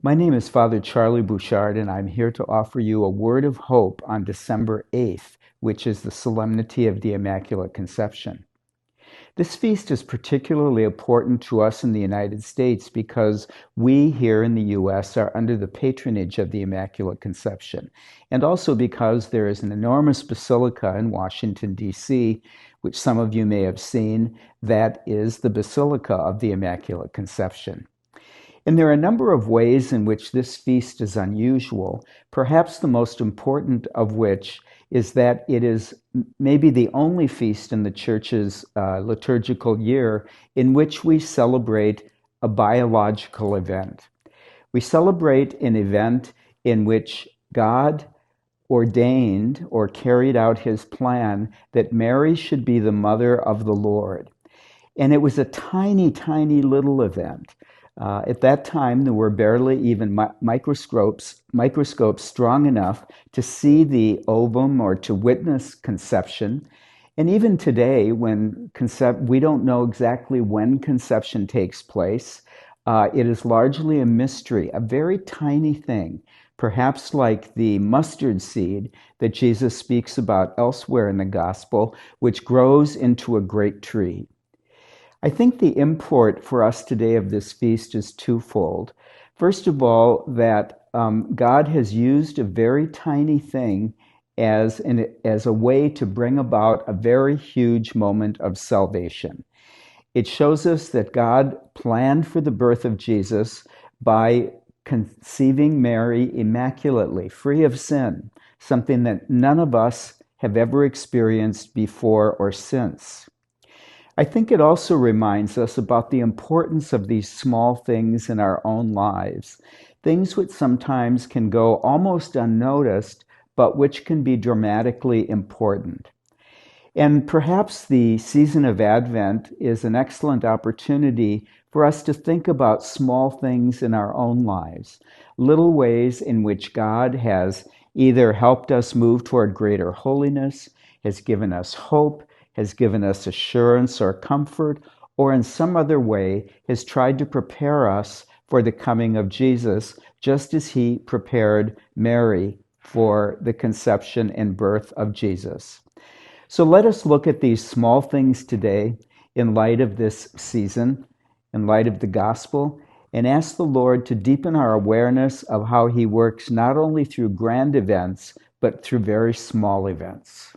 My name is Father Charlie Bouchard, and I'm here to offer you a word of hope on December 8th, which is the Solemnity of the Immaculate Conception. This feast is particularly important to us in the United States because we here in the U.S. are under the patronage of the Immaculate Conception, and also because there is an enormous basilica in Washington, D.C., which some of you may have seen, that is the Basilica of the Immaculate Conception. And there are a number of ways in which this feast is unusual, perhaps the most important of which is that it is maybe the only feast in the Church's liturgical year in which we celebrate a biological event. We celebrate an event in which God ordained or carried out his plan that Mary should be the mother of the Lord. And it was a tiny, tiny little event. At that time, there were barely even microscopes strong enough to see the ovum or to witness conception. And even today, when we don't know exactly when conception takes place, it is largely a mystery, a very tiny thing, perhaps like the mustard seed that Jesus speaks about elsewhere in the gospel, which grows into a great tree. I think the import for us today of this feast is twofold. First of all, that God has used a very tiny thing as a way to bring about a very huge moment of salvation. It shows us that God planned for the birth of Jesus by conceiving Mary immaculately, free of sin, something that none of us have ever experienced before or since. I think it also reminds us about the importance of these small things in our own lives, things which sometimes can go almost unnoticed, but which can be dramatically important. And perhaps the season of Advent is an excellent opportunity for us to think about small things in our own lives, little ways in which God has either helped us move toward greater holiness, has given us hope, has given us assurance or comfort, or in some other way has tried to prepare us for the coming of Jesus, just as he prepared Mary for the conception and birth of Jesus. So let us look at these small things today in light of this season, in light of the gospel, and ask the Lord to deepen our awareness of how he works not only through grand events, but through very small events.